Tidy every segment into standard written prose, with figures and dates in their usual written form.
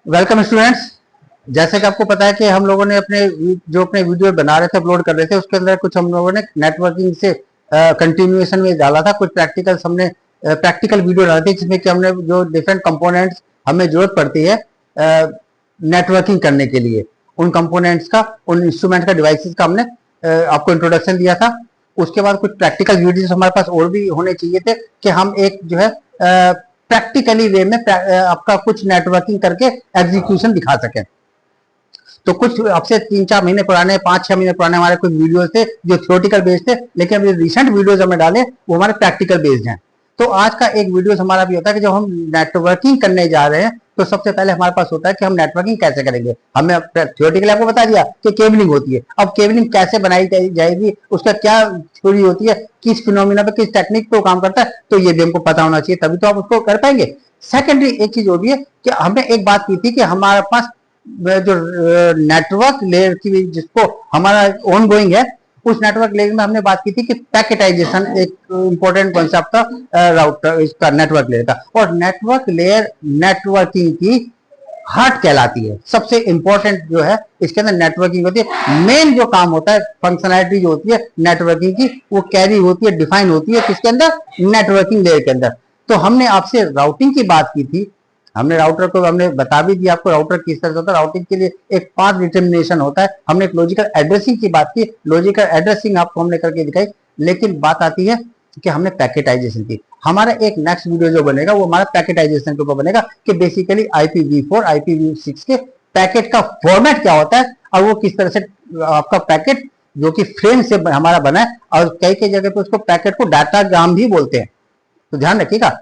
Welcome students. जैसे कि आपको पता है कि हम लोगों ने अपने वीडियो बना रहे थे, अपलोड कर रहे थे, उसके अंदर कुछ हम लोगों ने नेटवर्किंग से कंटिन्यूएशन में डाला था। कुछ प्रैक्टिकल्स हमने प्रैक्टिकल वीडियो डाले थे जिसमें कि हमने जो डिफरेंट कंपोनेंट्स हमें जरूरत पड़ती है नेटवर्किंग करने के लिए, उन कंपोनेंट्स का, उन इंस्ट्रूमेंट का, डिवाइसेस का हमने आपको इंट्रोडक्शन दिया था। उसके बाद कुछ प्रैक्टिकल वीडियोस हमारे पास और भी होने चाहिए थे कि हम एक जो है प्रैक्टिकली वे में आपका कुछ नेटवर्किंग करके एग्जीक्यूशन दिखा सकें। तो कुछ आपसे 3-4 महीने पुराने, 5-6 महीने पुराने हमारे कुछ वीडियोस थे जो थ्योरेटिकल बेस्ड थे, लेकिन अभी रिसेंट वीडियोस हमें डाले वो हमारे प्रैक्टिकल बेस्ड हैं। तो आज का एक वीडियो हमारा भी होता है कि जब हम नेटवर्किंग करने जा रहे हैं तो सबसे पहले हमारे पास होता है कि हम नेटवर्किंग कैसे करेंगे। हमने थ्योरेटिकली आपको बता दिया कि केबलिंग होती है। अब केबलिंग कैसे बनाई जाएगी, उसका क्या थ्योरी होती है, किस फिनोमिना पे, किस टेक्निक पे काम करता है, तो ये भी हमको पता होना चाहिए, तभी तो आप उसको कर पाएंगे। सेकेंडरी एक चीज होती है कि हमने एक बात की थी कि हमारे पास जो नेटवर्क लेयर की, जिसको हमारा ऑन गोइंग है, उस नेटवर्क लेयर में हमने बात की थी कि पैकेटाइजेशन एक इंपॉर्टेंट कॉन्सेप्ट था राउटर इसका, नेटवर्क लेयर का। और नेटवर्क लेयर नेटवर्किंग की हार्ट कहलाती है। सबसे इंपॉर्टेंट जो है इसके अंदर नेटवर्किंग होती है। मेन जो काम होता है, फंक्शनैलिटी जो होती है नेटवर्किंग की, वो कैरी होती है, डिफाइन होती है किसके अंदर, नेटवर्किंग लेयर के अंदर। तो हमने आपसे राउटिंग की बात की थी, हमने राउटर को हमने बता भी दिया आपको राउटर किस तरह से होता है। राउटिंग के लिए एक पाथ डिटर्मिनेशन होता है। हमने एक लॉजिकल एड्रेसिंग की बात की, लॉजिकल एड्रेसिंग आपको हमने करके दिखाई। लेकिन बात आती है कि हमने पैकेटाइजेशन की। हमारा एक नेक्स्ट वीडियो जो बनेगा वो हमारा पैकेटाइजेशन के ऊपर बनेगा कि बेसिकली IPv4 IPv6 के पैकेट का फॉर्मेट क्या होता है और वो किस तरह से आपका पैकेट जो कि फ्रेम से हमारा बना है, और कई कई जगह पे उसको पैकेट को डाटाग्राम भी बोलते हैं, तो ध्यान रखिएगा।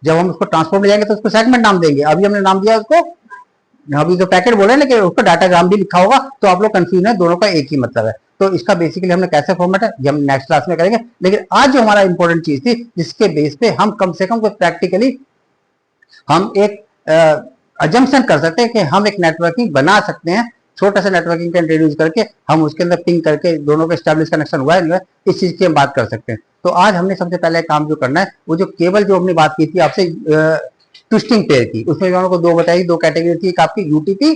जब हम उसको ट्रांसपोर्ट में जाएंगे तो उसको सेगमेंट नाम देंगे। अभी हमने नाम दिया उसको, अभी तो पैकेट बोले हैं लेकिन उसको डाटाग्राम भी लिखा होगा, तो आप लोग कंफ्यूज है, दोनों का एक ही मतलब है। तो इसका बेसिकली हमने कैसे फॉर्मेट है ये हम नेक्स्ट क्लास में करेंगे। लेकिन आज जो हमारा इंपॉर्टेंट चीज थी जिसके बेस पे हम कम से कम प्रैक्टिकली हम एक अजम्पशन कर सकते हैं कि हम एक नेटवर्किंग बना सकते हैं। छोटा सा नेटवर्किंग का इंट्रोड्यूस करके हम उसके अंदर पिंग करके दोनों का स्टैब्लिश कनेक्शन हुआ है नहीं हुआ, इस चीज की हम बात कर सकते हैं। तो आज हमने सबसे पहले काम जो करना है वो जो केबल जो हमने बात की थी आपसे ट्विस्टिंग पेयर की, उसमें दोनों को दो बताई, दो कैटेगरी थी, एक आपकी यूटीपी,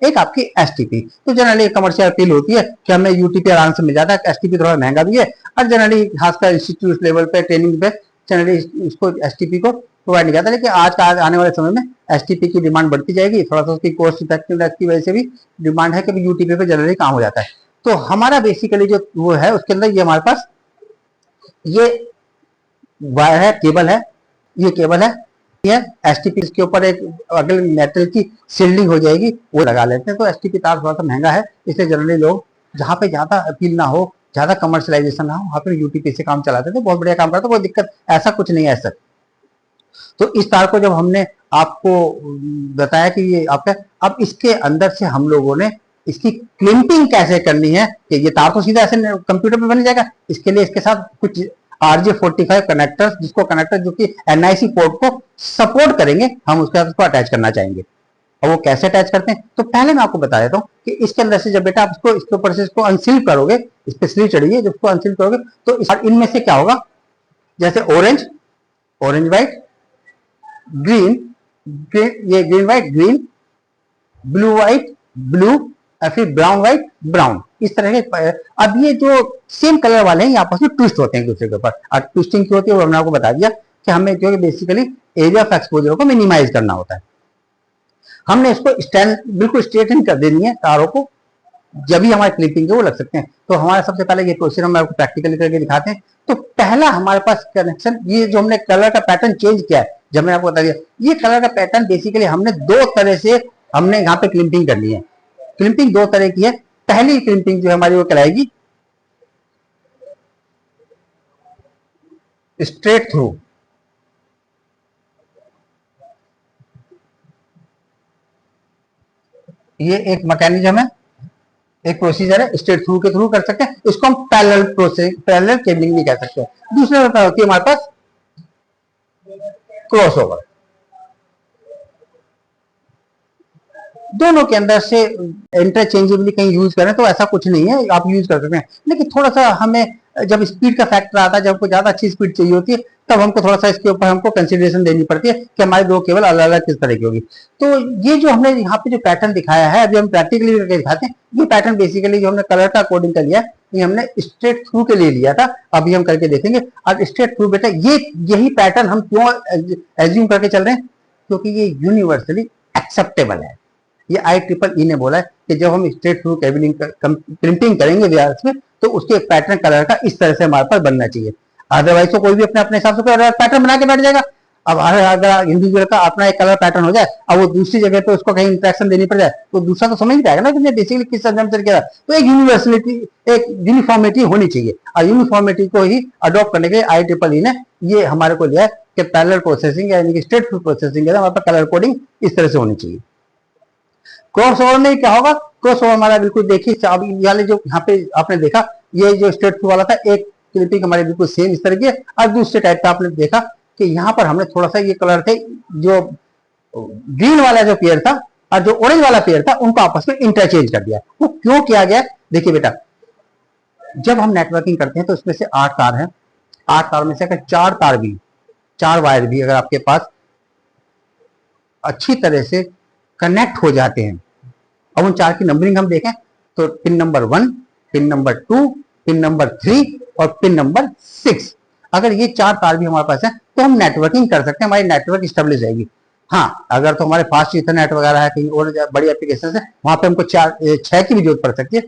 एक आपकी एसटीपी। तो जनरली कमर्शियल अपील होती है कि हमें यूटीपी आराम से मिल जाता है, एसटीपी थोड़ा महंगा भी है, और जनरली खासकर इंस्टीट्यूट लेवल पे, ट्रेनिंग पे जनरली इसको एसटीपी को प्रोवाइड नहीं करता। लेकिन आज का आने वाले समय में एसटीपी की डिमांड बढ़ती जाएगी, थोड़ा सा उसकी कॉस्ट इफेक्टिवनेस की वजह से भी डिमांड है कि यूटीपी पे जनरली काम हो जाता है। तो हमारा बेसिकली जो वो है उसके अंदर ये हमारे पास ये वायर है, केबल है, ये केबल है, एसटीपी के ऊपर एक अगले मेटल की शील्डिंग हो जाएगी, वो लगा लेते हैं। तो एसटीपी तार थोड़ा सा महंगा है, इसलिए जनरली लोग जहाँ पे ज्यादा अपील ना हो, ज्यादा कमर्शलाइजेशन ना हो, वहाँ पे यूटीपी से काम चलाते थे, बहुत बढ़िया काम करता, कोई दिक्कत ऐसा कुछ नहीं है सर। तो इस तार को जब हमने आपको बताया कि ये आपका, अब इसके अंदर से हम लोगों ने इसकी क्लिपिंग कैसे करनी है कि ये तार तो सीधा ऐसे कंप्यूटर पे बन जाएगा। इसके लिए इसके साथ कुछ RJ45 कनेक्टर्स, जिसको कनेक्टर जो कि NIC पोर्ट को सपोर्ट करेंगे, हम उसके साथ उसको अटैच करना चाहेंगे। और वो कैसे अटैच करते हैं तो पहले मैं आपको बता देता हूँ कि इसके अंदर से जब बेटा आप इसको इसके ऊपर से इसको अनसील करोगे, इस पे स्लीव चढ़िए, जब इसको अनसील करोगे तो इनमें से क्या होगा, जैसे ऑरेंज, ऑरेंज व्हाइट, ग्रीन, ये green white green, blue white blue, और फिर ब्राउन व्हाइट ब्राउन, इस तरह के। अब ये जो सेम कलर वाले हैं ये आपस में ट्विस्ट होते हैं एक दूसरे के ऊपर। और ट्विस्टिंग क्यों होती है वो हमने आपको बता दिया कि हमें जो है बेसिकली एरिया ऑफ एक्सपोजर को मिनिमाइज करना होता है। हमने इसको स्टैंड बिल्कुल स्ट्रेट कर देनी है तारों को, जब भी हमारे क्लिपिंग वो लग सकते हैं। तो हमारा सबसे पहले ये प्रोसीजर हम आपको प्रैक्टिकली करके दिखाते हैं। तो पहला हमारे पास कनेक्शन, ये जो हमने कलर का पैटर्न चेंज किया है, जब मैंने आपको बता दिया, ये कलर का पैटर्न बेसिकली हमने दो तरह से हमने यहाँ पे क्लिपिंग करनी है। क्लिपिंग दो तरह की है। पहली क्लिपिंग जो हमारी वो कहलाएगी स्ट्रेट थ्रू। ये एक मैकेनिज्म है, एक प्रोसीजर है, स्ट्रेट थ्रू के थ्रू कर सकते हैं। इसको हम पैरेलल प्रोसेस, पैरेलल केबलिंग भी कह सकते हैं। दूसरा होती है हमारे पास क्रॉसओवर। दोनों के अंदर से इंटरचेंजेबली कहीं यूज करें तो ऐसा कुछ नहीं है, आप यूज कर सकते हैं। लेकिन थोड़ा सा हमें जब स्पीड का फैक्टर आता है, जब आपको ज्यादा अच्छी स्पीड चाहिए होती है, तब हमको थोड़ा सा इसके ऊपर हमको कंसिडरेशन देनी पड़ती है कि हमारे दो केबल अलग अलग किस तरह की होगी। तो ये जो हमने यहाँ पे जो पैटर्न दिखाया है, अभी हम प्रैक्टिकली करके दिखाते हैं। ये पैटर्न बेसिकली जो हमने कलर का अकॉर्डिंग कर लिया, ये हमने स्ट्रेट थ्रू के लिए लिया था, अभी हम करके देखेंगे। अब स्ट्रेट थ्रू बेटा यही पैटर्न हम क्यों एज्यूम करके चल रहे हैं, क्योंकि ये यूनिवर्सली एक्सेप्टेबल है। ये IEEE ने बोला है कि जब हम स्ट्रेट थ्रू केबलिंग प्रिंटिंग करेंगे वायर्स में, तो उसके पैटर्न कलर का इस तरह से हमारे पास बनना चाहिए। अदरवाइज तो कोई भी अपने अपने हिसाब से पैटर्न बना के बैठ जाएगा। अब अगर इंडिविजुअल का अपना एक कलर पैटर्न हो जाए, अब वो दूसरी जगह पे उसको कहीं इंट्रैक्शन देनी पड़ जाए, तो दूसरा तो समझ नहीं पाएगा ना कि बेसिकली किस एग्जाम्पल किया। तो एक यूनिवर्सलिटी, एक यूनिफॉर्मिटी होनी चाहिए, और यूनिफॉर्मिटी को ही अडॉप्ट करने के लिए IEEE ने ये हमारे को लिया है कि पैरेलल प्रोसेसिंग यानी कि स्ट्रेट थ्रू प्रोसेसिंग हमारे पास कलर कोडिंग इस तरह से होनी चाहिए। क्रॉस ओवर में क्या होगा, क्रॉस ओवर हमारा बिल्कुल देखिए, वाले जो यहाँ पे आपने देखा, ये जो स्ट्रेट थ्रू वाला था, एक क्लिपिंग हमारे बिल्कुल सेम इस तरह की है, और दूसरे टाइप का आपने देखा कि यहाँ पर हमने थोड़ा सा ये कलर थे, जो ग्रीन वाला जो पेयर था और जो ऑरेंज वाला पेयर था, उनको आपस में इंटरचेंज कर दिया। वो क्यों किया गया, देखिए बेटा, जब हम नेटवर्किंग करते हैं तो इसमें से 8 तार हैं, 8 तार में से अगर 4 वायर भी अगर आपके पास अच्छी तरह से कनेक्ट हो जाते हैं, अब उन 4 की नंबरिंग हम देखें तो pin number 1, pin number 2, pin number 3 और पिन नंबर 6, अगर ये 4 तार भी हमारे पास है तो हम नेटवर्किंग कर सकते हैं, हमारी नेटवर्क स्टेब्लिश जाएगी। हाँ, अगर तो हमारे फास्ट इथरनेट वगैरह है, कहीं और बड़ी एप्लीकेशन है, वहां पे हमको 6 की भी जरूरत पड़ सकती है,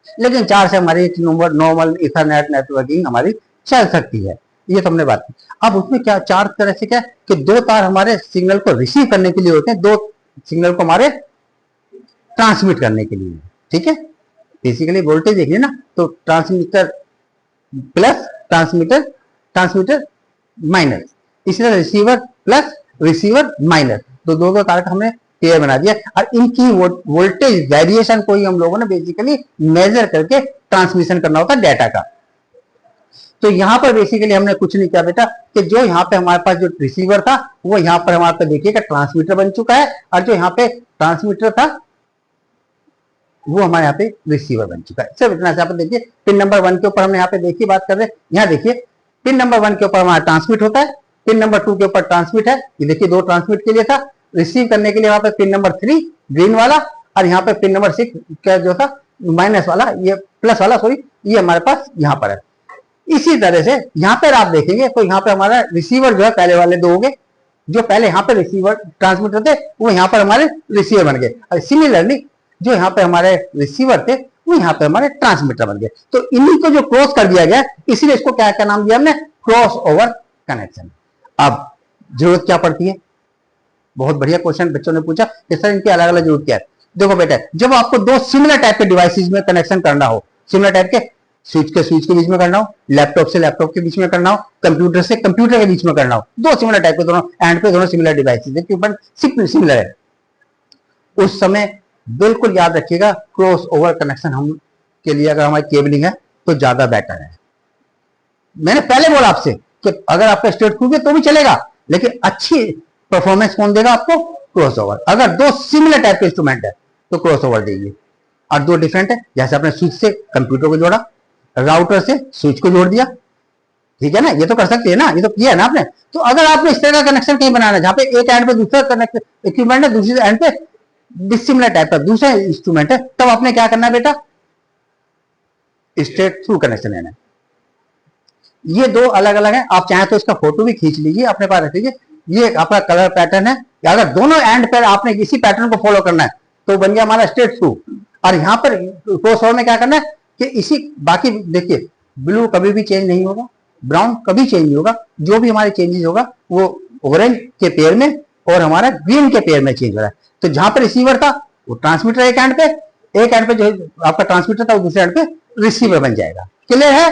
लेकिन 4 से हमारी नॉर्मल इथरनेट नेटवर्किंग हमारी चल सकती है। ये तो हमने बात की। अब उसमें क्या 4 तरह से क्या कि 2 तार हमारे सिग्नल को रिसीव करने के लिए होते हैं, 2 सिग्नल को हमारे ट्रांसमिट करने के लिए, ठीक है। बेसिकली वोल्टेज देखिए ना, तो ट्रांसमीटर प्लस ट्रांसमीटर माइनस, इसी तरह रिसीवर प्लस रिसीवर माइनस, तो दो तार का हमने पेयर बना दिया, और इनकी वोल्टेज वेरिएशन को ही हम लोगों ने बेसिकली मेजर करके ट्रांसमिशन करना होता है डाटा का। तो यहाँ पर बेसिकली हमने कुछ नहीं किया बेटा, कि जो यहाँ पे हमारे पास जो रिसीवर था, वो यहाँ पर हमारे पास देखिएगा ट्रांसमीटर बन चुका है, और जो यहाँ पे ट्रांसमीटर था वो हमारे यहाँ पे रिसीवर बन चुका है। सिर्फ इतना से आप देखिए, पिन नंबर 1 के ऊपर हमने यहाँ पे देखिए बात कर रहे हैं, यहाँ देखिए पिन नंबर 1 के ऊपर हमारा ट्रांसमिट होता है, पिन नंबर 2 के ऊपर ट्रांसमिट है, ये देखिए 2 ट्रांसमिट के लिए था, रिसीव करने के लिए वहां पे पिन नंबर 3 ग्रीन वाला, और यहाँ पे पिन नंबर 6 का जो था माइनस वाला, ये प्लस वाला, सॉरी, ये हमारे पास यहाँ पर है। इसी तरह से यहाँ पर आप देखेंगे तो यहाँ पे हमारा रिसीवर जो है पहले वाले 2 हो गए, जो पहले यहाँ पे रिसीवर ट्रांसमीटर थे वो यहाँ पर हमारे रिसीवर बन गए, और सिमिलरली जो यहाँ पे हमारे रिसीवर थे वो यहाँ पे हमारे ट्रांसमीटर बन गए। तो इन्हीं को जो क्रॉस कर दिया गया, इसीलिए इसको क्या क्या नाम दिया हमने, क्रॉस ओवर कनेक्शन। अब जरूरत क्या पड़ती है, बहुत बढ़िया क्वेश्चन बच्चों ने पूछा कि सर इनकी अलग अलग जरूरत क्या है। देखो बेटा, जब आपको 2 सिमिलर टाइप के डिवाइसेस में कनेक्शन करना हो, सिमिलर टाइप के स्विच के बीच में करना हो, लैपटॉप से लैपटॉप के बीच में करना हो, कंप्यूटर से कंप्यूटर के बीच में करना हो, 2 सिमिलर टाइप के, दोनों एंड पे दोनों सिमिलर डिवाइसेस सिमिलर है, उस समय बिल्कुल याद रखिएगा क्रॉस ओवर कनेक्शन हम के लिए अगर हमारी केबलिंग है तो ज्यादा बेटर है। मैंने पहले बोला आपसे कि अगर आपका स्ट्रेट थ्रू है तो भी चलेगा, लेकिन अच्छी परफॉर्मेंस कौन देगा आपको, क्रॉस ओवर। अगर 2 सिमिलर टाइप के इंस्ट्रूमेंट है तो क्रॉस ओवर देंगे, और 2 डिफरेंट है, जैसे आपने स्विच से कंप्यूटर को जोड़ा, राउटर से स्विच को जोड़ दिया, ठीक है ना, ये तो कर सकते हैं ना, ये तो किया है ना आपने। तो अगर आपने इस तरह का कनेक्शन कहीं बनाना है जहां पे एक एंड पे दूसरा कनेक्ट इक्विपमेंट है, दूसरे एंड पे डिसिमिलर टाइप का दूसरा इंस्ट्रूमेंट है, तब आपने क्या करना है बेटा, स्ट्रेट थ्रू कनेक्शन लेना है। ये 2 अलग अलग है, आप चाहें तो इसका फोटो भी खींच लीजिए, अपने पास रख लीजिए। ये आपका कलर पैटर्न है, अगर दोनों एंड पर आपने इसी पैटर्न को फॉलो करना है तो बन गया हमारा स्ट्रेट थ्रू। और यहाँ पर क्रॉस ओवर में क्या करना है कि इसी, बाकी देखिए ब्लू कभी भी चेंज नहीं होगा, ब्राउन कभी चेंज नहीं होगा, जो भी हमारे चेंजेस होगा वो ऑरेंज के पेयर में और हमारा ग्रीन के पेयर में चेंज हो रहा है। तो जहां पर रिसीवर था वो ट्रांसमीटर एक एंड पे जो आपका ट्रांसमीटर था वो दूसरे एंड पे रिसीवर बन जाएगा। क्लियर है?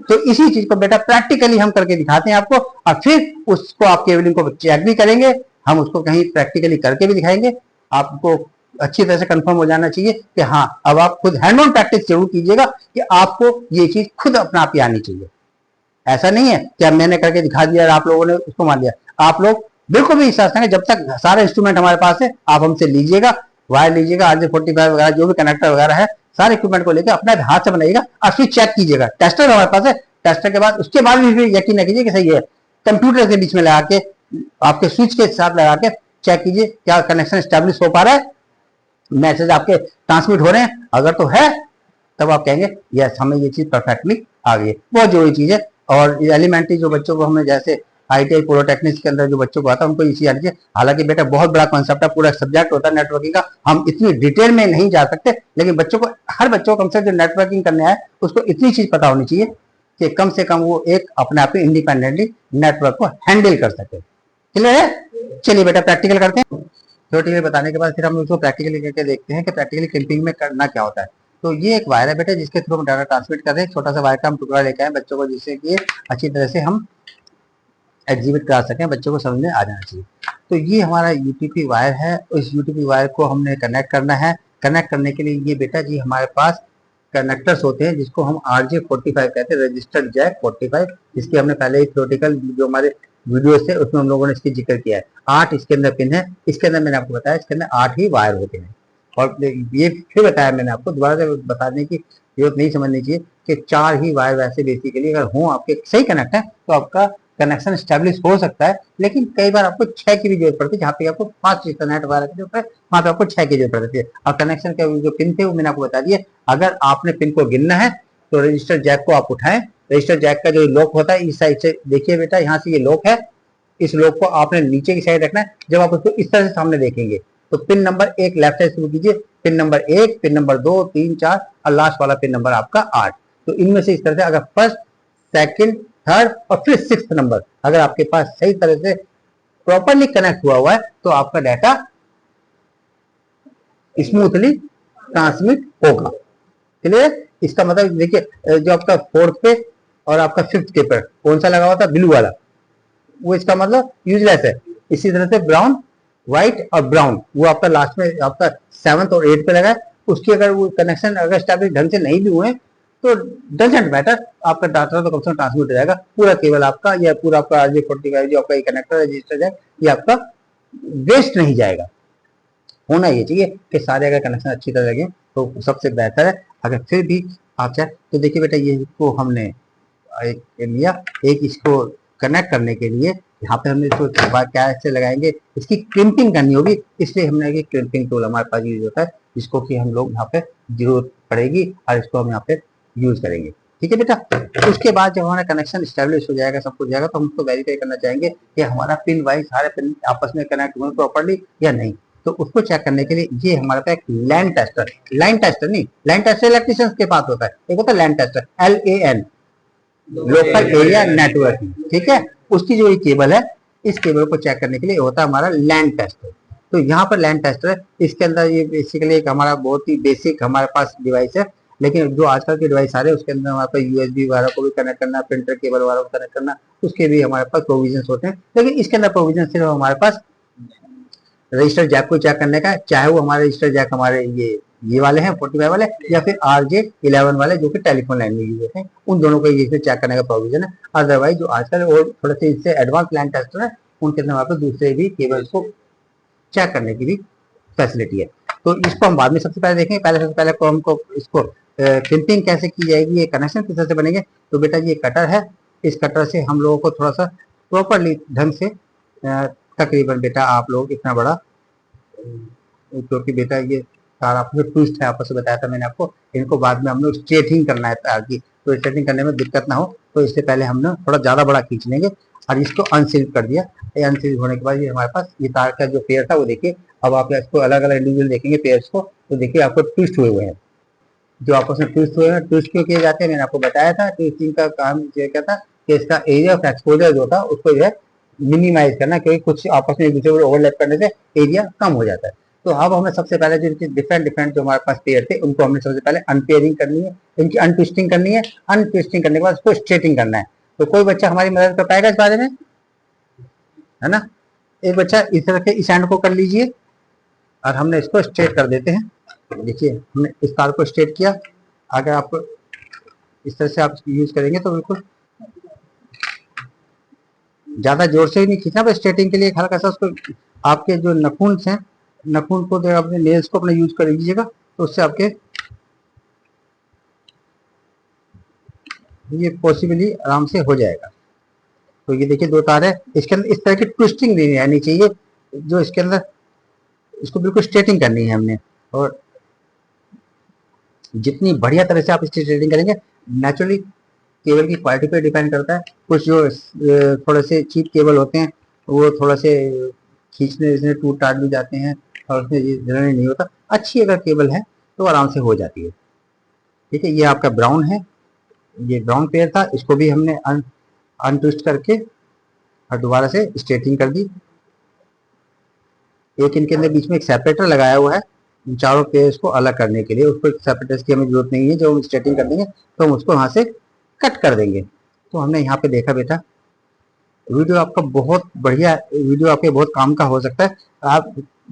तो इसी चीज को बेटा प्रैक्टिकली हम करके दिखाते हैं आपको, और फिर उसको आप केबलिंग को चेक भी करेंगे, हम उसको कहीं प्रैक्टिकली करके भी दिखाएंगे। आपको अच्छी तरह से कंफर्म हो जाना चाहिए कि हाँ, अब आप खुद हैंड ऑन प्रैक्टिस जरूर कीजिएगा कि आपको ये चीज खुद अपना आप ही आनी चाहिए। ऐसा नहीं है कि अब मैंने करके दिखा दिया और आप लोगों ने उसको मान लिया। आप लोग बिल्कुल भी विश्वास करें, जब तक सारे इंस्ट्रूमेंट हमारे पास है आप हमसे लीजिएगा, वायर लीजिएगा, RJ45 वगैरह जो भी कनेक्टर वगैरह है, सारे इक्विपमेंट को लेकर अपने हाथ से बनाइएगा और फिर चेक कीजिएगा। टेस्टर हमारे पास है, टेस्टर के बाद उसके बाद भी फिर यकीन न कीजिए कि सही है, कंप्यूटर के बीच में लगा के आपके स्विच के साथ लगा के चेक कीजिए क्या कनेक्शन स्टैब्लिश हो पा रहा है, मैसेज आपके ट्रांसमिट हो रहे हैं। अगर तो है तब आप कहेंगे यस हमें ये चीज परफेक्टली आ गई है। बहुत जरूरी चीज है। और एलिमेंट्री जो बच्चों को हमें जैसे ITI पॉलिटेक्निक्स के अंदर जो बच्चों को आता है उनको ये चीज आनी चाहिए। हालांकि बेटा बहुत बड़ा कॉन्सेप्ट है, पूरा सब्जेक्ट होता है नेटवर्किंग का, हम इतनी डिटेल में नहीं जा सकते, लेकिन बच्चों को, हर बच्चों को कम से जो नेटवर्किंग करने आए उसको इतनी चीज पता होनी चाहिए कि कम से कम वो एक अपने आप में इंडिपेंडेंटली नेटवर्क को हैंडल कर सके। क्लियर है? चलिए बेटा प्रैक्टिकल करते हैं। थ्योरेटिकली बताने के बाद फिर हम उसको प्रैक्टिकली करके देखते हैं कि प्रैक्टिकली क्लिपिंग में करना क्या होता है। तो ये एक वायर है बेटा जिसके थ्रू हम डाटा ट्रांसमिट कर रहे हैं। छोटा सा वायर का हम टुकड़ा लेकर आए बच्चों को, जिससे कि अच्छी तरह से हम एग्जिबिट करा सकें, बच्चों को समझ में आ जाना चाहिए। तो ये हमारा यूटीपी वायर है, उस यूटीपी वायर को हमने कनेक्ट करना है। कनेक्ट करने के लिए ये बेटा जी हमारे पास कनेक्टर्स होते हैं जिसको हम RJ45 कहते हैं, रजिस्टर्ड जैक 45, जिसकी हमने पहले ही थ्योरेटिकल जो हमारे वीडियोस थे उसमें हम लोगों ने इसकी जिक्र किया है। 8 इसके अंदर पिन है। इसके अंदर मैंने आपको बताया इसके अंदर 8 ही वायर होते हैं। और ये फिर बताया मैंने आपको, दोबारा से बताने की जरूरत नहीं समझनी चाहिए कि 4 ही वायर वैसे बेसिकली अगर हो आपके सही कनेक्ट है तो आपका कनेक्शन स्टैब्लिश हो सकता है। लेकिन कई बार आपको 6 की भी जरूरत पड़ती है, जहाँ पे आपको 5 इंटरनेट वायर की जरूरत है वहाँ पे आपको 6 की जरूरत पड़ती है। और कनेक्शन के जो पिन थे वो मैंने आपको बता दिए। अगर आपने पिन को गिनना है तो रजिस्टर जैक को आप उठाएं। रजिस्टर जैक का जो लॉक होता है इस साइड से देखिए बेटा, यहाँ से ये लॉक है, इस लॉक को आपने नीचे की साइड रखना है। जब आप उसको इस तरह से सामने देखेंगे तो पिन नंबर 1 लेफ्ट साइड शुरू कीजिए, पिन नंबर 1, पिन नंबर 2, 3, 4 और लास्ट वाला पिन नंबर आपका 8। तो इनमें से इस तरह से अगर फर्स्ट, सेकंड, थर्ड और फिर 6th नंबर अगर आपके पास सही तरह से प्रॉपरली कनेक्ट हुआ है तो आपका डाटा स्मूथली ट्रांसमिट होगा। क्लियर? इसका मतलब देखिए जो आपका 4th पे और आपका 5th के पर कौन सा लगा हुआ था, ब्लू वाला, वो इसका मतलब यूजलेस है। इसी तरह से ब्राउन, व्हाइट और ब्राउन वो आपका लास्ट में आपका 7th और 8th पे लगा है। उसकी अगर वो कनेक्शन अगर स्टैब्लिश ढंग से नहीं भी हुए तो डजेंट मैटर, आपका डाटा तो कम से कम ट्रांसमिट हो जाएगा। पूरा केबल आपका या पूरा आपका RJ45 जो आपका कनेक्टर रजिस्टर है ये आपका वेस्ट नहीं जाएगा। होना ये चाहिए कि सारे अगर कनेक्शन अच्छी तरह लगे तो सबसे बेहतर है। अगर फिर भी आप चाहे तो देखिए बेटा ये इसको हमने एक लिया, एक इसको कनेक्ट करने के लिए यहाँ पे हमने इसको कैसे लगाएंगे, इसकी क्रिम्पिंग करनी होगी, इसलिए हमने एक क्रिम्पिंग टूल हमारे पास यूज होता है जिसको कि हम लोग यहाँ पे जरूरत पड़ेगी और इसको हम यहाँ पे यूज करेंगे। ठीक है बेटा? उसके बाद जब हमारा कनेक्शन स्टैब्लिश हो जाएगा, सब कुछ जाएगा, तो हम उसको वेरीफाई करना चाहेंगे कि हमारा पिन वाइज सारे पिन आपस में कनेक्ट हुए प्रॉपरली या नहीं। तो उसको चेक करने के लिए ये हमारे पास एक लैन टेस्टर, लाइन टेस्टर नहीं, लाइन टेस्टर इलेक्ट्रिशियंस के पास होता है, एक होता है LAN tester, LAN, local area networking. ठीक है? उसकी जो ये केबल है इस केबल को चेक करने के लिए होता है हमारा लैन टेस्टर। तो यहाँ पर लैन टेस्टर है, इसके अंदर ये बेसिकली एक हमारा बहुत ही बेसिक हमारे पास डिवाइस है, लेकिन जो आजकल के डिवाइस आ रहे हैं उसके अंदर हमारे पास USB वाला को भी कनेक्ट करना, प्रिंटर केबल वाला को कनेक्ट करना, उसके भी हमारे पास प्रोविजन होते हैं। लेकिन इसके अंदर प्रोविजन सिर्फ हमारे पास रजिस्टर जैक को चेक करने का, चाहे वो हमारे रजिस्टर जैक हमारे ये वाले हैं 45 वाले या फिर RJ11 वाले जो कि टेलीफोन लाइन में यूज होते हैं, उन दोनों को ये चेक करने का प्रोविजन है। अदरवाइज जो आजकल और थोड़े से इससे एडवांस लाइन टेस्टर है उनके अंदर हमारे पास दूसरे भी केबल्स को चेक करने की भी फैसिलिटी है। तो इसको हम बाद में सबसे पहले देखेंगे। सबसे पहले को हमको इसको क्रिम्पिंग कैसे की जाएगी, ये कनेक्शन किस तरह से बनेंगे। तो बेटा ये कटर है, इस कटर से हम लोगों को थोड़ा सा प्रॉपरली ढंग से तकरीबन बेटा आप लोग इतना बड़ा, क्योंकि बेटा ये तार आपको जो ट्विस्ट है आपस में बताया था मैंने आपको, इनको बाद में हम लोग स्ट्रेटिंग करना है तार की, तो स्ट्रेटिंग करने में दिक्कत ना हो तो इससे पहले हमने थोड़ा ज़्यादा बड़ा खींच लेंगे और इसको अनसील्ड कर दिया। अनसील्ड होने के बाद ये हमारे पास ये तार का जो पेयर था वो देखिए, अब आप इसको अलग अलग इंडिविजुअल देखेंगे पेयर्स को, तो देखिए आपको ट्विस्ट हुए हुए हैं, जो आपस में ट्विस्ट हुए हैं। ट्विस्ट क्यों किए जाते हैं मैंने आपको बताया था। ट्विस्टिंग का काम ये क्या था कि इसका एरिया ऑफ एक्सपोजर जो था उसको जो है मिनिमाइज करना, क्योंकि कुछ आपस में एक दूसरे को ओवरलैप करने से एरिया कम हो जाता है। तो अब हमें सबसे पहले जो डिफरेंट जो हमारे पास पेयर थे उनको हमने सबसे पहले अनपेयरिंग करनी है, इनकी अनट्विस्टिंग करनी है। अनट्विस्टिंग करने के बाद उसको स्ट्रेटिंग करना है। तो कोई बच्चा हमारी मदद कर पाएगा इस बारे में, है ना? एक बच्चा इस तरह के इस एंड को कर लीजिए और हमने इसको स्ट्रेट कर देते हैं। देखिए हमने इस तार को स्ट्रेट किया। अगर आप इस तरह से आप यूज करेंगे तो बिल्कुल ज्यादा जोर से ही नहीं खींचना, बस स्ट्रेटिंग के लिए हल्का सा उसको आपके जो नखून हैं, नखून को जब अपने नेल्स को अपना यूज कर लीजिएगा तो उससे आपके ये पॉसिबली आराम से हो जाएगा। तो ये देखिए 2 तार है, इसके अंदर इस तरह की ट्विस्टिंग नहीं आनी चाहिए, जो इसके अंदर इसको बिल्कुल स्ट्रेटिंग करनी है हमने। और जितनी बढ़िया तरह से आप इसकी स्ट्रेटिंग करेंगे, नेचुरली केबल की क्वालिटी पे डिपेंड करता है। कुछ जो थोड़े से चीप केबल होते हैं वो थोड़ा से खींचने इसमें टूट टाट भी जाते हैं और उसमें ये जनरली नहीं होता। अच्छी अगर केबल है तो आराम से हो जाती है। ठीक है, ये आपका ब्राउन है, ये ब्राउन पेयर था, इसको भी हमने अनट्विस्ट करके और दोबारा से स्ट्रेटिंग कर दी। एक इनके अंदर बीच में एक सेपरेटर लगाया हुआ है इन चारों पेयर्स को अलग करने के लिए। उसको सेपरेटर्स की हमें जरूरत नहीं है, जो हम स्ट्रेटिंग कर देंगे तो हम उसको वहां से कट कर देंगे। तो हमने यहाँ पे देखा बेटा, वीडियो आपका बहुत बढ़िया, वीडियो आपके बहुत काम का हो सकता है।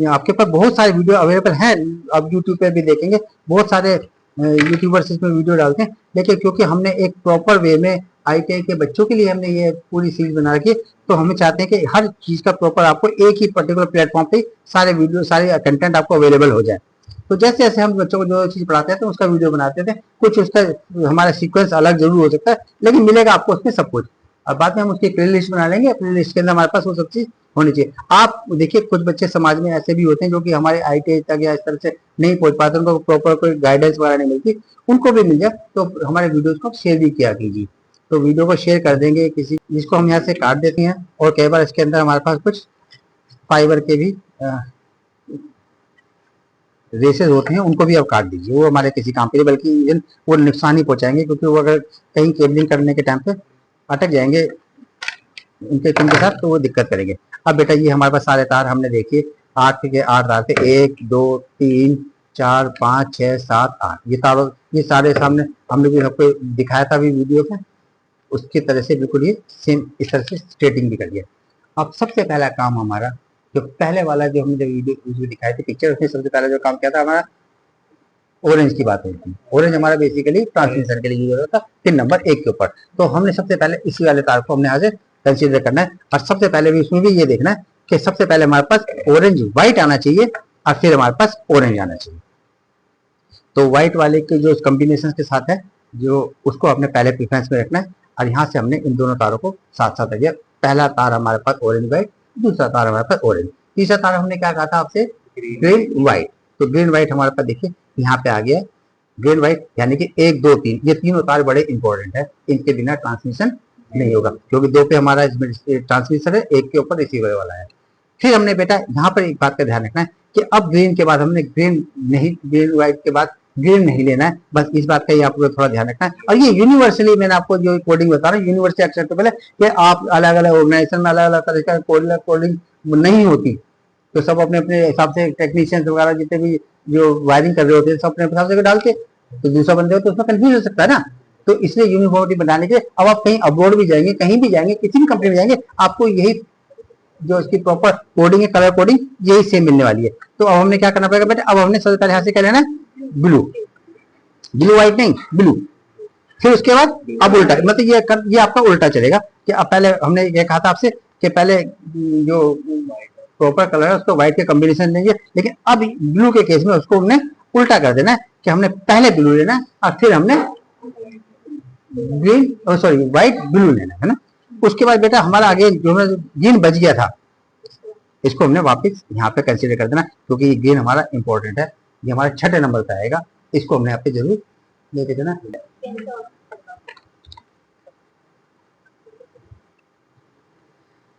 आपके पास बहुत सारे वीडियो अवेलेबल हैं, आप यूट्यूब पे भी देखेंगे, बहुत सारे यूट्यूबर्स इसमें वीडियो डालते हैं। लेकिन क्योंकि हमने एक प्रॉपर वे में ITI के बच्चों के लिए हमने ये पूरी सीरीज बना रखी है, तो हमें चाहते हैं कि हर चीज का प्रॉपर आपको एक ही पर्टिकुलर प्लेटफॉर्म पे सारे वीडियो, सारे कंटेंट आपको अवेलेबल हो जाए। तो जैसे जैसे हम बच्चों को जो चीज पढ़ाते हैं तो उसका वीडियो बनाते थे, कुछ उसका हमारा सीक्वेंस अलग जरूर हो सकता है, लेकिन मिलेगा आपको उसमें सब कुछ। और बाद में हम उसकी प्ले लिस्ट बना लेंगे, प्ले लिस्ट के अंदर हमारे पास वो सब चीज होनी चाहिए। आप देखिए कुछ बच्चे समाज में ऐसे भी होते हैं जो कि हमारे ITI तक या इस तरह से नहीं पहुंच पाते, उनको प्रॉपर कोई गाइडेंस वगैरह नहीं मिलती, उनको भी मिल जाए तो हमारे वीडियोज को शेयर भी किया कीजिए। तो वीडियो को शेयर कर देंगे किसी, जिसको हम यहाँ से काट देते हैं। और कई बार इसके अंदर हमारे पास कुछ फाइबर के भी रेसेस होते हैं, उनको भी आप काट दीजिए, वो हमारे किसी काम के लिए, बल्कि इवन वो नुकसान ही पहुंचाएंगे, क्योंकि वो अगर कहीं केबलिंग करने के टाइम पे अटक जाएंगे उनके पिन के साथ तो वो दिक्कत करेंगे। अब बेटा ये हमारे पास सारे तार हमने देखिए 8 के 8 तार थे, 1 2 3 4 5 6 7 8, ये तारों, ये सारे सामने हमने भी आपको दिखाया था अभी वीडियो में, उसकी तरह से बिल्कुल ये सेम इस तरह से स्ट्रेटिंग भी कर दिया। अब सबसे पहला काम हमारा, जो पहले वाला जो हमने वीडियो दिखाई थी पिक्चर, उसमें सबसे पहला जो काम किया था हमारा, ऑरेंज की बात होती है। ऑरेंज हमारा बेसिकली ट्रांसमिशन के लिए यूज होता था पिन नंबर 1 के ऊपर। तो हमने सबसे पहले इसी वाले तार को हमने यहाँ से कंसीडर करना है, और सबसे पहले भी उसमें भी ये देखना है कि सबसे पहले हमारे पास ऑरेंज व्हाइट आना चाहिए और फिर हमारे पास ऑरेंज आना चाहिए। तो व्हाइट वाले के जो कॉम्बिनेशन के साथ है, जो उसको अपने पहले प्रेफरेंस में रखना है। और यहाँ से हमने इन दोनों तारों को साथ साथ रखिए, पहला तार हमारे पास ऑरेंज व्हाइट, दूसरा तार हमारे पास ऑरेंज, तीसरा तार हमने क्या कहा था आपसे, ग्रीन व्हाइट। तो ग्रीन व्हाइट हमारे पास देखिए यहाँ पे आ गया ग्रीन व्हाइट, यानी कि 1 2 3, ये तीनों तार बड़े इंपॉर्टेंट है, इनके बिना ट्रांसमिशन नहीं होगा, क्योंकि 2 पे हमारा ट्रांसमिशन है, 1 के ऊपर रिसीवर वाला है। फिर हमने बेटा यहाँ पर एक बात का ध्यान रखना है कि अब ग्रीन के बाद हमने ग्रीन नहीं, ग्रीन व्हाइट के बाद ग्रीन नहीं लेना है, बस इस बात का ही आपको थोड़ा ध्यान रखना है। और ये यूनिवर्सली मैंने आपको जो कोडिंग बता रहा हूँ, यूनिवर्सली एक्सेप्टेबल है कि आप अलग अलग ऑर्गेनाइजेशन में अलग अलग तरह का कोडिंग नहीं होती, तो सब अपने अपने हिसाब से टेक्नीशियंस वगैरह जितने भी जो वायरिंग कर रहे होते हैं सब अपने हिसाब से डालते, तो दूसरा बंदे हो तो उसमें कंफ्यूज हो सकता है ना। तो इसलिए यूनिफॉर्मिटी बनाने के लिए अब आप कहीं अब्रॉड भी जाएंगे, कहीं भी जाएंगे, किसी भी कंपनी में जाएंगे, आपको यही जो इसकी प्रॉपर कोडिंग है, कलर कोडिंग यही सेम मिलने वाली है। तो अब हमने क्या करना पड़ेगा बेटा, अब हमने सबसे पहले यहाँ से क्या लेना है, ब्लू, ब्लू व्हाइट नहीं ब्लू। फिर उसके बाद अब उल्टा, मतलब ये आपका उल्टा चलेगा कि अब पहले हमने ये कहा था आपसे कि पहले जो प्रॉपर कलर है उसको व्हाइट के कॉम्बिनेशन देंगे, लेकिन अब ब्लू के केस में उसको हमने उल्टा कर देना है कि हमने पहले ब्लू लेना है और फिर हमने ग्रीन, सॉरी व्हाइट ब्लू लेना है ना। उसके बाद बेटा हमारा आगे जो ग्रीन बच गया था, इसको हमने वापस यहाँ पे कंसीडर कर देना, क्योंकि ये ग्रीन हमारा इंपॉर्टेंट है, ये हमारे 6ठे नंबर पे आएगा, इसको हमने यहाँ पे जरूर लेके देना।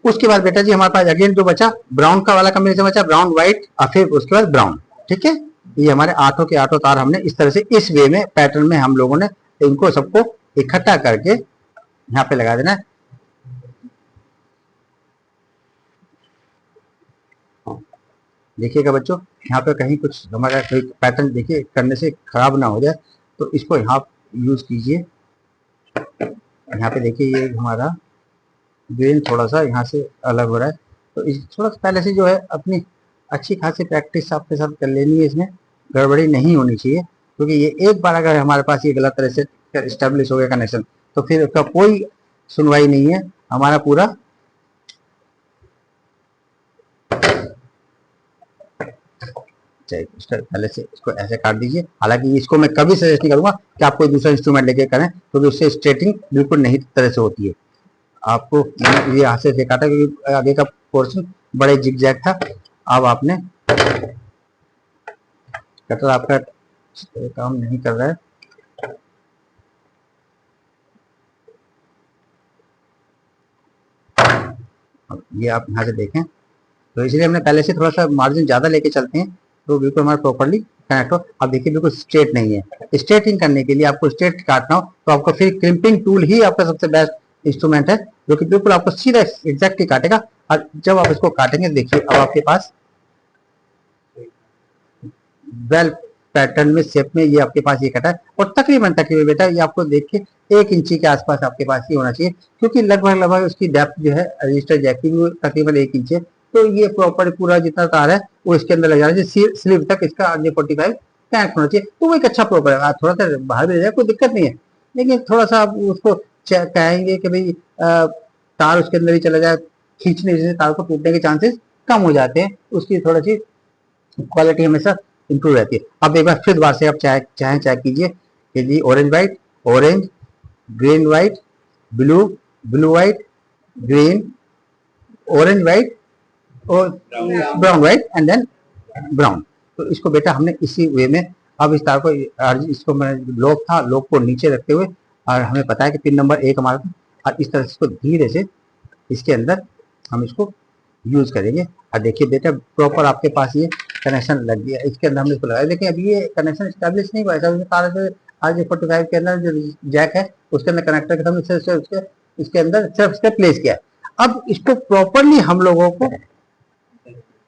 उसके बाद बेटा जी हमारे पास अगेन जो बचा ब्राउन का वाला कॉम्बिनेशन बचा, ब्राउन व्हाइट और फिर उसके बाद ब्राउन। ठीक है, ये हमारे 8 के 8 तार हमने इस तरह से इस वे में पैटर्न में हम लोगों ने इनको सबको इकट्ठा करके यहाँ पे लगा देना है। देखिएगा बच्चों, यहाँ पे कहीं कुछ हमारा कोई पैटर्न देखिए करने से खराब ना हो जाए, तो इसको यहाँ यूज कीजिए। यहाँ पे देखिए ये हमारा ग्रीन थोड़ा सा यहाँ से अलग हो रहा है, तो इस थोड़ा सा पहले से जो है अपनी अच्छी खासी प्रैक्टिस आपके साथ कर लेनी है, इसमें गड़बड़ी नहीं होनी चाहिए, क्योंकि ये एक बार अगर हमारे पास ये गलत तरह से इस्टेब्लिश हो गया कनेक्शन, तो फिर उसका कोई सुनवाई नहीं है, हमारा पूरा चाहिए पहले से इसको ऐसे काट दीजिए। हालांकि इसको मैं कभी सजेस्ट नहीं करूंगा कि आप कोई दूसरा इंस्ट्रूमेंट लेके करें, क्योंकि उससे स्ट्रेटिंग बिल्कुल नहीं तरह से होती है। आपको ये हाथ से काटा क्योंकि आगे का पोर्शन बड़े जिग जैग था। अब आपने कटर आपका काम नहीं कर रहा है, ये आप यहाँ से देखें, तो इसलिए हमने पहले से थोड़ा सा मार्जिन ज्यादा लेके चलते हैं तो बिल्कुल हमारा प्रॉपरली कनेक्ट हो। अब देखिए बिल्कुल स्ट्रेट नहीं है। स्ट्रेटिंग करने के लिए आपको स्ट्रेट काटना हो तो आपको फिर क्रिम्पिंग टूल ही आपका सबसे बेस्ट इंस्ट्रूमेंट है, जो कि बिल्कुल आपको सीधा एग्जैक्टली काटेगा। और जब आप इसको काटेंगे देखिए अब आपके पास वेल पैटर्न में शेप में ये आपके पास ये कटा है, और तकरीबन तकरीबन बेटा ये आपको देख के 1 इंची के आसपास आपके पास ये होना चाहिए, क्योंकि लगभग उसकी डेप्थ जो है रजिस्टर जैक की तकरीबन 1 इंच है। तो ये प्रॉपर पूरा जितना तार है वो इसके अंदर लग जाना चाहिए, स्लीव तक इसका आगे 45 कनेक्ट होना चाहिए। तो वो एक अच्छा प्रॉपर है। थोड़ा सा बाहर भी जाए कोई दिक्कत नहीं है, लेकिन थोड़ा सा आप उसको कहेंगे कि भाई तार उसके अंदर ही चला जाए, खींचने से तार को टूटने के चांसेस कम हो जाते हैं, उसकी थोड़ी सी क्वालिटी हमेशा इंप्रूव रहती है। अब एक बार फिर दोबारा से आप चाहे चेक कीजिए कि जी orange white, orange green white, blue blue white, green orange white और brown white and then brown. तो इसको बेटा हमने इसी वे में अब इस तार को इसको मैंने लॉक था, लॉक को नीचे रखते हुए, और हमें पता है कि पिन नंबर 1 हमारा था, और इस तरह से इसको धीरे से इसके अंदर हम इसको यूज करेंगे। और देखिए बेटा प्रॉपर आपके पास ये कनेक्शन लग गया, इसके अंदर हमने इसको लगाया। लेकिन अभी ये कनेक्शन स्टैब्लिश नहीं हुआ है, RJ45 के अंदर जो जैक है उसके अंदर कनेक्टर के हमने इसके अंदर सिर्फ इसका प्लेस किया है। अब इसको प्रॉपरली हम लोगों को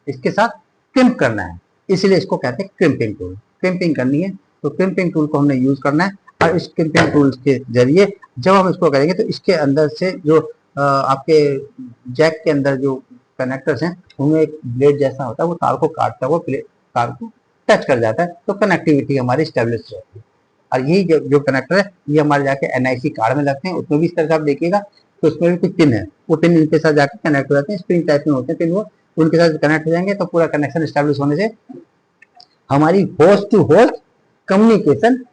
इसके साथ क्रिम्प करना है, इसलिए इसको कहते हैं क्रिम्पिंग टूल। क्रिम्पिंग करनी है तो क्रिम्पिंग टूल को हमने यूज करना है, और इस क्रिम्पिंग टूल के जरिए जब हम इसको करेंगे तो इसके अंदर से जो आपके जैक के अंदर जो कनेक्टर्स हैं उनमें एक ब्लेड जैसा होता है, वो तार को काटता हुआ तार को टच कर जाता है, तो कनेक्टिविटी हमारी स्टेब्लिश रहती है। और यही जो कनेक्टर है ये हमारे जाके NIC कार्ड में लगते हैं, उसमें भी इस तरह से आप देखिएगा तो उसमें भी कुछ पिन है, वो पिन इनके साथ जाकर कनेक्ट हो जाते हैं, स्प्रिंग टाइप में होते हैं पिन, वो उनके साथ कनेक्ट हो जाएंगे तो पूरा कनेक्शन स्टैब्लिश होने से हमारी होस्ट टू होस्ट कम्युनिकेशन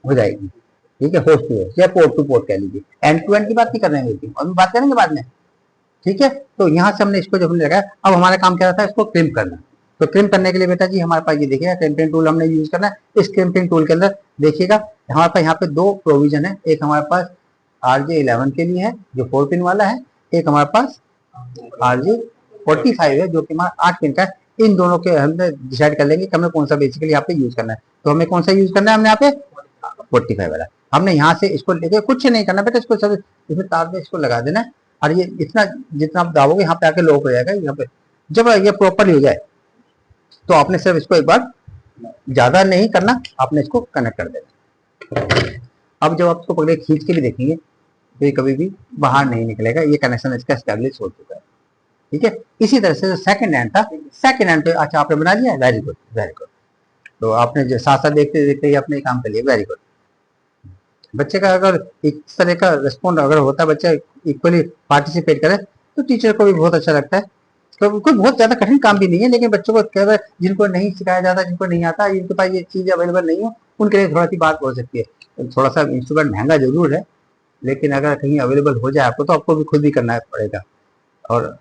हो जाएगी। ठीक है, होस्ट टू होस्ट या पोर्ट टू पोर्ट कह लीजिए, एंड टू एंड की बात नहीं कर रहे हैं, और बात करेंगे बाद में। ठीक है, तो यहाँ से हमने इसको जब हमने लगाया, अब हमारा काम क्या था, इसको क्रिम्प करना। तो क्रिम्प करने के लिए बेटा जी हमारे पास ये देखिएगा क्रिम्पिंग टूल हमने यूज करना है। इस क्रिम्पिंग टूल के अंदर देखिएगा हमारे पास यहाँ पे 2 प्रोविजन है, एक हमारे पास RJ11 के लिए है जो 4 पिन वाला है, एक हमारे पास RJ45 है जो कि हमारा 8 पिन का है। इन दोनों के हम डिसाइड कर लेंगे कि हमें कौन सा बेसिकली यहाँ पे यूज करना है। तो हमें कौन सा यूज करना है, हमने यहाँ पे 45 वाला। हमने यहाँ से इसको लेके कुछ नहीं करना बेटा, इसको सब इसमें तार में इसको लगा देना है, और ये इतना जितना आप दाबोगे यहाँ पे आके लॉक हो जाएगा। यहाँ पे जब ये प्रॉपरली हो जाए तो आपने सिर्फ इसको एक बार, ज्यादा नहीं करना, आपने इसको कनेक्ट कर देना। अब जब आप इसको पकड़े खींच के भी देखेंगे तो ये कभी भी बाहर नहीं निकलेगा, ये कनेक्शन इसका स्टैब्लिश हो चुका है। ठीक है, इसी तरह से जो सेकंड हैंड था, सेकंड हैंड पे अच्छा आपने बना लिया, वेरी गुड वेरी गुड। तो आपने जो साथ साथ देखते देखते ही आपने काम कर लिया, वेरी गुड। बच्चे का अगर इस तरह का रिस्पॉन्ड अगर होता है, बच्चा इक्वली पार्टिसिपेट करे तो टीचर को भी बहुत अच्छा लगता है। तो कोई बहुत ज्यादा कठिन काम भी नहीं है, लेकिन बच्चों को कई जिनको नहीं सिखाया जाता, जिनको नहीं आता, जिनके पास ये चीज अवेलेबल नहीं हो, उनके लिए थोड़ा सी बात हो सकती है। तो थोड़ा सा इंस्ट्रूमेंट महंगा जरूर है, लेकिन अगर कहीं अवेलेबल हो जाए आपको तो आपको भी खुद भी करना पड़ेगा, और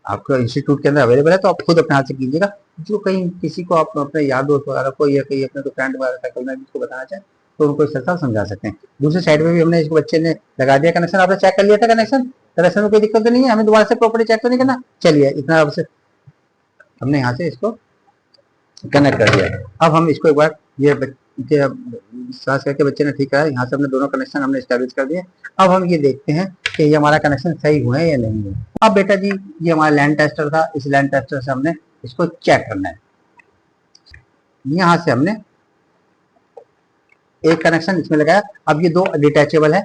आपका इंस्टीट्यूट के अंदर अवेलेबल है तो आप खुद अपने हाथ से कीजिएगा। जो कहीं किसी को आप अपने यार दोस्त वगैरह को या कहीं अपने फ्रेंड वगैरह साइकिल में जिसको बताना चाहें तो उनको इस तरह समझा सकते हैं। दूसरी साइड में भी हमने इसको बच्चे ने लगा दिया कनेक्शन, आपने चेक कर लिया था कनेक्शन में कोई दिक्कत तो नहीं है, हमें दोबारा से प्रॉपर्टी चेक तो नहीं करना। चलिए इतना आपसे हमने यहाँ से इसको कनेक्ट कर दिया। अब हम इसको एक बार ये सास करके बच्चे ने ठीक करा, यहाँ से हमने दोनों कनेक्शन हमने स्टैब्लिश कर दिए। अब हम ये देखते हैं कि ये हमारा कनेक्शन सही हुआ है या नहीं है। अब बेटा जी ये हमारा लैंड टेस्टर था, इस लैंड टेस्टर से हमने इसको चेक करना है। यहाँ से हमने एक कनेक्शन इसमें लगाया। अब ये 2 डिटैचेबल है,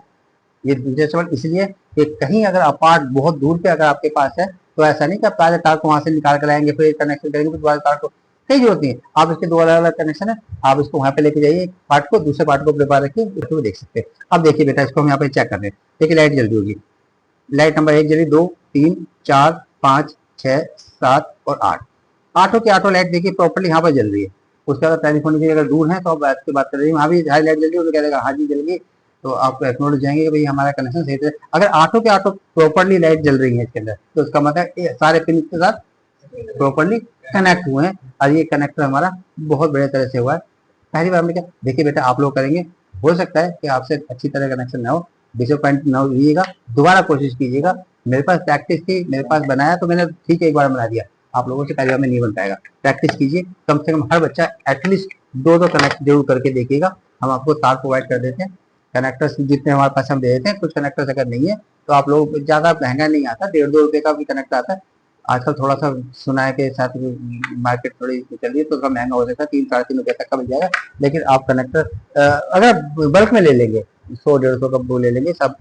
ये डिटैचेबल इसलिए कि कहीं अगर अपार्ट बहुत दूर पे अगर आपके पास है तो ऐसा नहीं कि आप पहले तार को वहां से निकाल कर लाएंगे फिर कनेक्शन करेंगे, फिर दोबारा तार को कहीं जरूरत नहीं है। आप इसके 2 अलग अलग कनेक्शन है, आप इसको वहां पे लेके जाइए, एक पार्ट को दूसरे पार्ट को प्रिपेयर रखिए, उसको देख सकते हैं। अब देखिए बेटा इसको हम यहाँ पे चेक कर रहे हैं, देखिए लाइट जल्दी होगी, लाइट नंबर 1 जली, 2 3 4 5 6 7 और 8। ऑटो की ऑटो लाइट देखिए प्रॉपर्ली यहाँ पर जल रही है। उसके बाद टेलीफोन की अगर दूर है तो आप बैठ के बात कर रही है, वहाँ भी हाई लाइट जल रही है, तो कह देगा हाँ जी जल गई, तो आप एक्नोलेज जाएंगे कि भाई हमारा कनेक्शन सही है। अगर ऑटो के ऑटो प्रॉपर्ली लाइट जल रही है इसके अंदर, तो उसका मतलब ये सारे पिन के साथ प्रॉपर्ली कनेक्ट हुए हैं, और ये कनेक्टर हमारा बहुत बढ़िया तरह से हुआ है। पहली बार हमने क्या देखिए बेटा, आप लोग करेंगे, हो सकता है कि आपसे अच्छी तरह कनेक्शन ना हो, डिसअपॉइंट ना होइएगा, दोबारा कोशिश कीजिएगा। मेरे पास प्रैक्टिस थी, मेरे पास बनाया तो मैंने ठीक है एक बार बना दिया, आप लोगों से पहली बार में नहीं बन पाएगा। प्रैक्टिस कीजिए, कम से कम हर बच्चा एटलीस्ट 2-2 कनेक्ट जरूर करके देखिएगा। हम आपको तार प्रोवाइड कर देते हैं, कनेक्टर्स जितने हमारे पास हम दे देते हैं। कुछ कनेक्टर्स अगर नहीं है तो आप लोग ज्यादा महंगा नहीं आता, 1.5-2 रुपए का भी कनेक्टर आता है। आजकल थोड़ा सा सुना है कि साथ मार्केट थोड़ी चल रही है, तो थोड़ा महंगा हो सकता है, 3-3.5 रुपए तक का मिल जाएगा। लेकिन आप कनेक्टर अगर बल्क में ले लेंगे, 100-150 का वो ले लेंगे सब,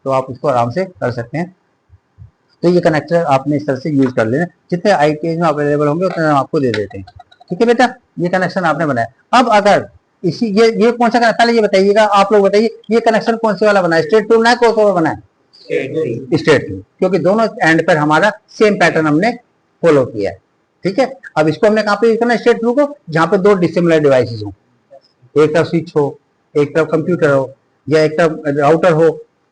तो आप उसको आराम से कर सकते हैं। तो ये कनेक्टर आपने इस तरह से यूज कर लेना, जितने आईटीआई में अवेलेबल होंगे उतने हम आपको दे देते हैं। ठीक है बेटा, ये कनेक्शन आपने बनाया। अब अगर इसी ये कौन सा कनेक्शन, पहले ये बताइएगा, आप लोग बताइए ये कनेक्शन कौन से वाला बना है, स्ट्रेट टू बनाया कौन सा वाला बनाया? स्ट्रेट टू, क्योंकि दोनों एंड पर हमारा सेम पैटर्न हमने फॉलो किया है। ठीक है, अब इसको हमने कहाँ पे यूज करना है स्ट्रेट टू को, जहां पे दो डिसिमिलर डिवाइसेस हो, एक तरफ स्विच हो, एक तरफ कंप्यूटर हो, या एक तरफ राउटर हो,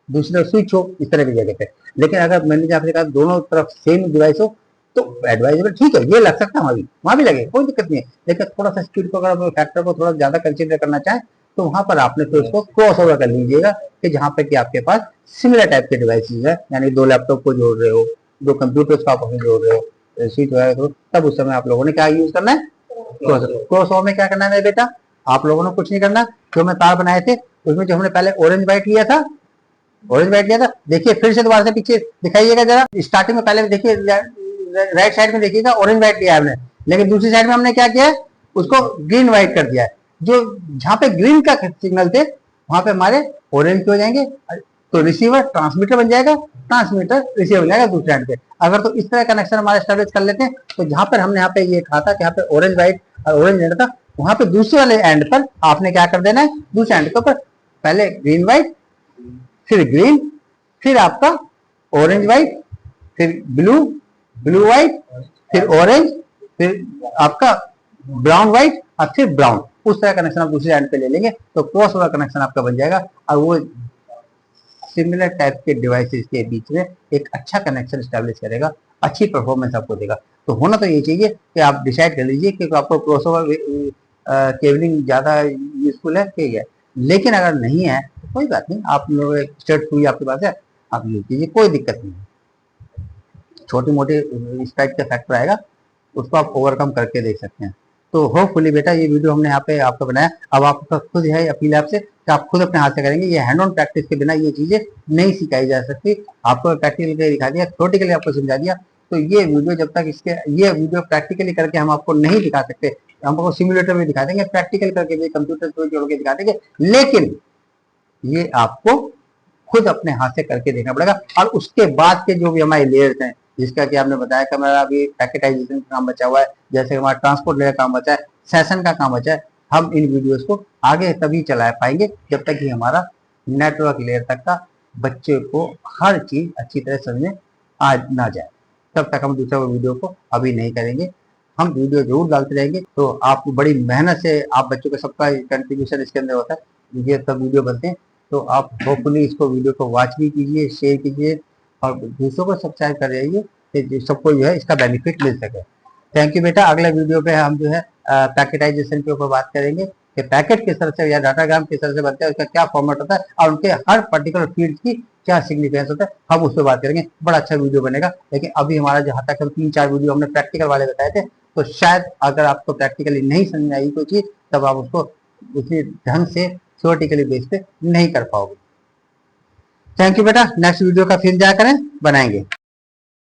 दूसरी तरफ स्विच हो, इस तरह की जगह पे। लेकिन अगर मैंने आपने कहा दोनों तरफ सेम डिवाइस हो, तो एडवाइजेबल ठीक है, ये लग सकता है वहां भी लगे, कोई दिक्कत नहीं है। लेकिन थोड़ा सा स्पीड को अगर फैक्टर को थोड़ा ज्यादा कंसिडर करना चाहे, तो वहां पर आपने तो इसको क्रॉस ओवर कर लीजिएगा, कि जहां पे कि आपके पास सिमिलर टाइप के डिवाइसेस है, यानी 2 लैपटॉप को जोड़ रहे हो, 2 कंप्यूटर्स को आप जोड़ रहे हो, स्विच वगैरह, तो तब उस समय आप लोगों ने क्या यूज करना है, क्रॉस ओवर में क्या करना है मेरे बेटा, आप लोगों ने कुछ नहीं करना। जो मैं तार बनाए थे उसमें जो हमने पहले ऑरेंज व्हाइट लिया था, देखिए फिर से दोबारा से पीछे दिखाइएगा जरा, स्टार्टिंग में पहले देखिए राइट साइड में देखिएगा ऑरेंज व्हाइट लिया है हमने, लेकिन दूसरी साइड में हमने क्या किया है, उसको ग्रीन व्हाइट कर दिया है। जो जहां पे ग्रीन का सिग्नल थे वहां पे हमारे ऑरेंज हो जाएंगे, तो रिसीवर ट्रांसमीटर बन जाएगा, ट्रांसमीटर रिसीवर बन जाएगा दूसरे एंड पे। अगर तो इस तरह कनेक्शन हमारे स्टैब्लिश कर लेते हैं, तो जहां पर हमने यहाँ पे ये कहा था कि यहाँ पे ऑरेंज व्हाइट और ऑरेंज एंड था, वहां पे दूसरे वाले एंड पर आपने क्या कर देना है, दूसरे एंड के ऊपर पहले ग्रीन व्हाइट, फिर ग्रीन, फिर आपका ऑरेंज व्हाइट, फिर ब्लू, ब्लू व्हाइट, फिर ऑरेंज, फिर आपका ब्राउन व्हाइट, और फिर ब्राउन। उस तरह कनेक्शन आप दूसरे एंड पे ले लेंगे, तो क्रॉस ओवर कनेक्शन आपका बन जाएगा, और वो सिमिलर टाइप के डिवाइसेस के बीच में एक अच्छा कनेक्शन स्टैब्लिश करेगा, अच्छी परफॉर्मेंस आपको देगा। तो होना तो ये चाहिए कि आप डिसाइड कर लीजिए कि आपको क्रॉस ओवर केबलिंग ज्यादा यूजफुल है, ठीक है। लेकिन अगर नहीं है तो कोई बात नहीं, आप लोग स्ट्रेट थ्रू आपके पास है, आप यूज कीजिए, कोई दिक्कत नहीं है। छोटी मोटी इस टाइप का फैक्टर आएगा, उसको आप ओवरकम करके देख सकते हैं। तो होपफुली बेटा ये वीडियो हमने यहाँ पे आपको बनाया। अब आपका खुद है अपील आपसे कि आप खुद अपने हाथ से करेंगे, ये हैंड ऑन प्रैक्टिस के बिना ये चीजें नहीं सिखाई जा सकती। आपको प्रैक्टिकल करके दिखा दिया, थ्योरेटिकली आपको समझा दिया, तो ये वीडियो जब तक ये वीडियो प्रैक्टिकली करके हम आपको नहीं दिखा सकते, हम आपको सिमुलेटर में दिखा देंगे, प्रैक्टिकल करके भी कंप्यूटर को जोड़ के दिखा देंगे, लेकिन ये आपको खुद अपने हाथ से करके देखना पड़ेगा। और उसके बाद के जो भी हमारे लेयर्स हैं, जिसका कि आपने बताया कि हमारा अभी पैकेटाइजेशन का काम बचा हुआ है, जैसे हमारा ट्रांसपोर्ट लेयर काम बचा है, सेशन का काम बचा है, हम इन वीडियोस को आगे तभी चला पाएंगे जब तक कि हमारा नेटवर्क लेयर तक का बच्चे को हर चीज अच्छी तरह समझ में आ ना जाए, तब तक हम दूसरा वीडियो को अभी नहीं करेंगे। हम वीडियो जरूर डालते रहेंगे, तो आप बड़ी मेहनत से आप बच्चों का सबका कंट्रीब्यूशन इसके अंदर होता है, ये सब वीडियो बनते हैं। तो आप होपफुली इसको वीडियो को वॉच भी कीजिए, शेयर कीजिए, और दूसरों को सब्सक्राइब कर रहिए, कि सबको जो है इसका बेनिफिट मिल सके। थैंक यू बेटा। अगले वीडियो पे हम जो है पैकेटाइजेशन के ऊपर बात करेंगे कि पैकेट किस तरह से या डाटाग्राम किस तरह से बनता है, उसका क्या फॉर्मेट होता है, और उनके हर पर्टिकुलर फील्ड की क्या सिग्निफिकेंस होता है, हम उस पर बात करेंगे। बड़ा अच्छा वीडियो बनेगा। लेकिन अभी हमारा जहाँ तक हम 3-4 वीडियो हमने प्रैक्टिकल वाले बताए थे, तो शायद अगर आपको प्रैक्टिकली नहीं समझ में आई कोई चीज, तब आप उसको उसी ढंग से थ्योरेटिकली बेस पे नहीं कर पाओगे। थैंक यू बेटा। नेक्स्ट वीडियो का फिर क्या करें बनाएंगे।